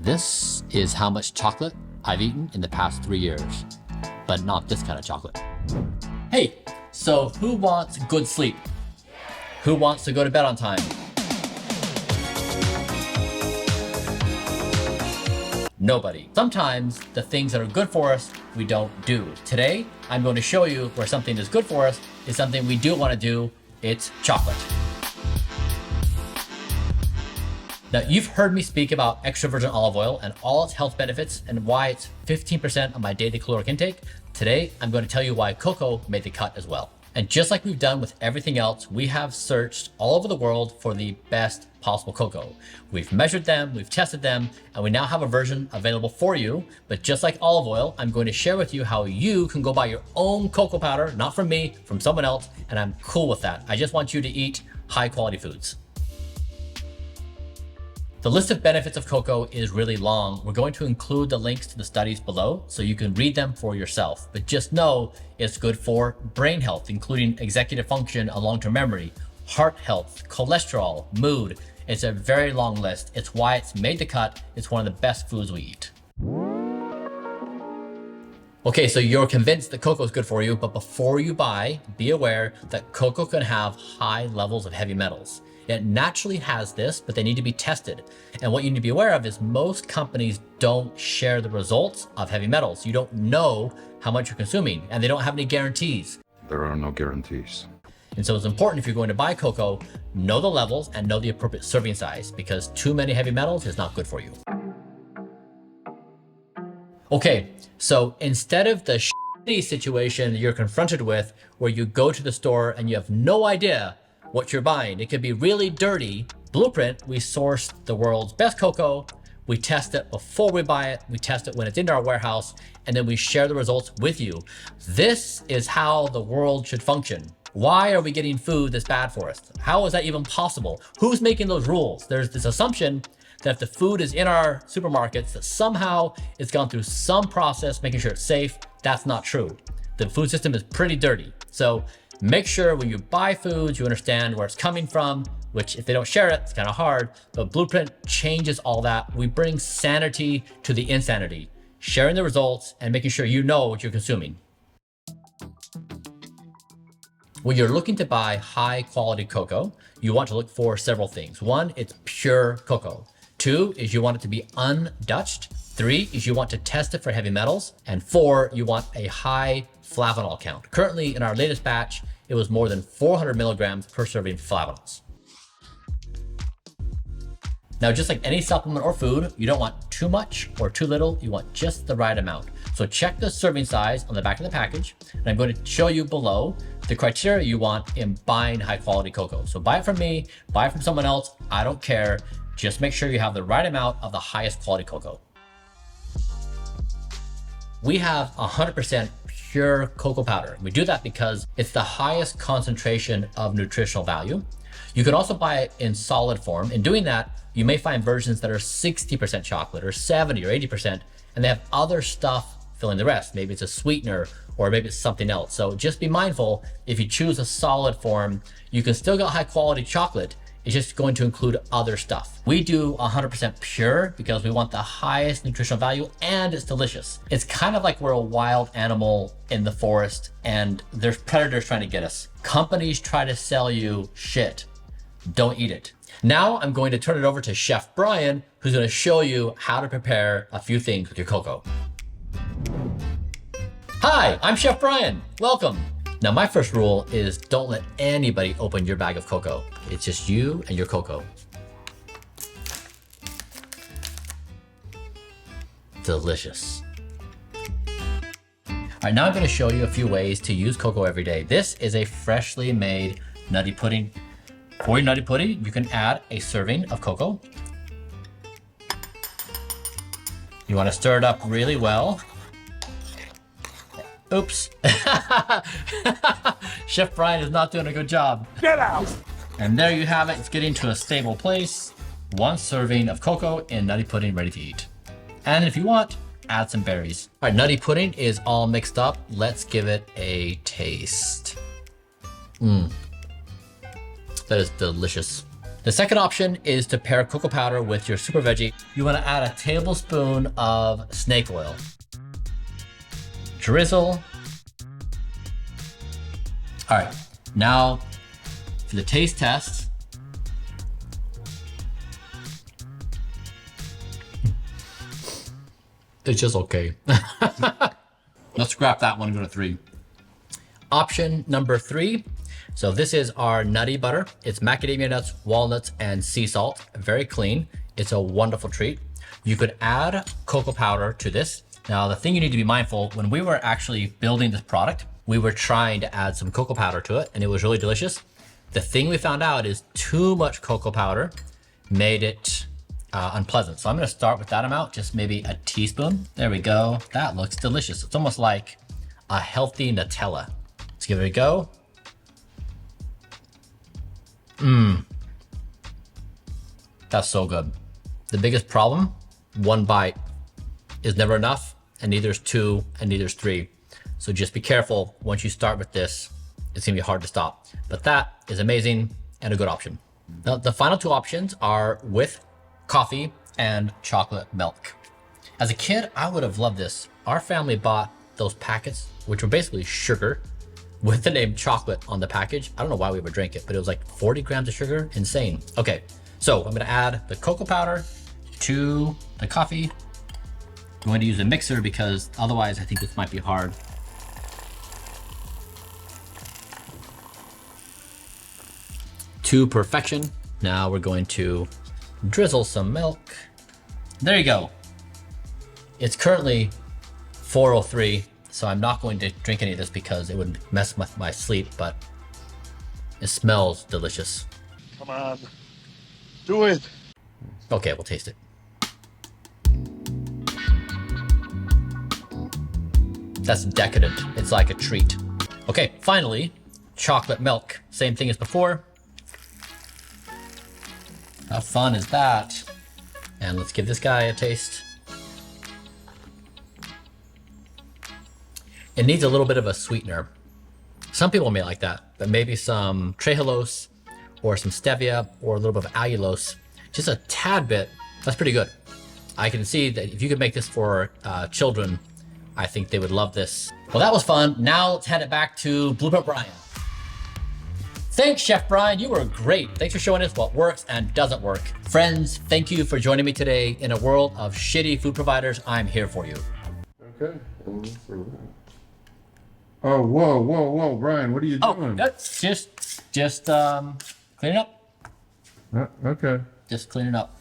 This is how much chocolate I've eaten in the past 3 years, but not this kind of chocolate. Hey, so who wants good sleep? Who wants to go to bed on time? Nobody. Sometimes the things that are good for us, we don't do. Today, I'm going to show you where something that's good for us is something we do want to do. It's chocolate. Now, you've heard me speak about extra virgin olive oil and all its health benefits and why it's 15% of my daily caloric intake. Today, I'm going to tell you why cocoa made the cut as well. And just like we've done with everything else, we have searched all over the world for the best possible cocoa. We've measured them, we've tested them, and we now have a version available for you. But just like olive oil, I'm going to share with you how you can go buy your own cocoa powder, not from me, from someone else, and I'm cool with that. I just want you to eat high quality foods. The list of benefits of cocoa is really long. We're going to include the links to the studies below so you can read them for yourself. But just know it's good for brain health, including executive function and long-term memory, heart health, cholesterol, mood. It's a very long list. It's why it's made the cut. It's one of the best foods we eat. Okay, so you're convinced that cocoa is good for you, but before you buy, be aware that cocoa can have high levels of heavy metals. It naturally has this, but they need to be tested. And what you need to be aware of is most companies don't share the results of heavy metals. You don't know how much you're consuming, and they don't have any guarantees. There are no guarantees. And so it's important if you're going to buy cocoa, know the levels and know the appropriate serving size, because too many heavy metals is not good for you. Okay, so instead of the shitty situation you're confronted with where you go to the store and you have no idea what you're buying, it could be really dirty. Blueprint, we source the world's best cocoa, we test it before we buy it, we test it when it's in our warehouse, and then we share the results with you. This is how the world should function. Why are we getting food that's bad for us? How is that even possible? Who's making those rules? There's this assumption that if the food is in our supermarkets, that somehow it's gone through some process making sure it's safe. That's not true. The food system is pretty dirty. So make sure when you buy foods, you understand where it's coming from, which if they don't share it, it's kind of hard, but Blueprint changes all that. We bring sanity to the insanity, sharing the results and making sure you know what you're consuming. When you're looking to buy high quality cocoa, you want to look for several things. One, it's pure cocoa. Two is you want it to be undutched. Three is you want to test it for heavy metals. And four, you want a high flavanol count. Currently in our latest batch, it was more than 400 milligrams per serving flavanols. Now, just like any supplement or food, you don't want too much or too little, you want just the right amount. So check the serving size on the back of the package, and I'm going to show you below the criteria you want in buying high quality cocoa. So buy it from me, buy it from someone else, I don't care. Just make sure you have the right amount of the highest quality cocoa. We have 100% pure cocoa powder. We do that because it's the highest concentration of nutritional value. You can also buy it in solid form. In doing that, you may find versions that are 60% chocolate or 70 or 80%, and they have other stuff filling the rest. Maybe it's a sweetener or maybe it's something else. So just be mindful, if you choose a solid form, you can still get high quality chocolate. It's just going to include other stuff. We do 100% pure because we want the highest nutritional value and it's delicious. It's kind of like we're a wild animal in the forest and there's predators trying to get us. Companies try to sell you shit. Don't eat it. Now I'm going to turn it over to Chef Brian, who's going to show you how to prepare a few things with your cocoa. Hi, I'm Chef Brian. Welcome. Now, my first rule is don't let anybody open your bag of cocoa. It's just you and your cocoa. Delicious. All right, now I'm going to show you a few ways to use cocoa every day. This is a freshly made nutty pudding. For your nutty pudding, you can add a serving of cocoa. You want to stir it up really well. Oops. Chef Brian is not doing a good job. Get out! And there you have it. It's getting to a stable place. One serving of cocoa in nutty pudding ready to eat. And if you want, add some berries. All right, nutty pudding is all mixed up. Let's give it a taste. That is delicious. The second option is to pair cocoa powder with your super veggie. You want to add a tablespoon of snake oil. Drizzle. All right, now for the taste test. It's just okay. Let's scrap that one and go to 3. Option number 3. So this is our nutty butter. It's macadamia nuts, walnuts, and sea salt. Very clean. It's a wonderful treat. You could add cocoa powder to this. Now, the thing you need to be mindful, when we were actually building this product, we were trying to add some cocoa powder to it, and it was really delicious. The thing we found out is too much cocoa powder made it unpleasant. So I'm gonna start with that amount, just maybe a teaspoon. There we go. That looks delicious. It's almost like a healthy Nutella. Let's give it a go. That's so good. The biggest problem, one bite is never enough, and neither is 2, and neither is 3. So just be careful. Once you start with this, it's gonna be hard to stop. But that is amazing and a good option. Now, the final 2 options are with coffee and chocolate milk. As a kid, I would have loved this. Our family bought those packets, which were basically sugar with the name chocolate on the package. I don't know why we would drink it, but it was like 40 grams of sugar. Insane. Okay, so I'm gonna add the cocoa powder to the coffee. I'm going to use a mixer because otherwise I think this might be hard. To perfection. Now we're going to drizzle some milk. There you go. It's currently 4:03, so I'm not going to drink any of this because it would mess with my sleep, but it smells delicious. Come on, do it. Okay, we'll taste it. That's decadent. It's like a treat. Okay, finally, chocolate milk. Same thing as before. How fun is that? And let's give this guy a taste. It needs a little bit of a sweetener. Some people may like that, but maybe some trehalose or some stevia or a little bit of allulose, just a tad bit. That's pretty good. I can see that if you could make this for children, I think they would love this. Well, that was fun. Now let's hand it back to Blueprint Brian. Thanks, Chef Brian. You were great. Thanks for showing us what works and doesn't work. Friends, thank you for joining me today. In a world of shitty food providers, I'm here for you. Okay. Oh, whoa, Brian, what are you doing? Just clean it up. Okay. Just clean it up.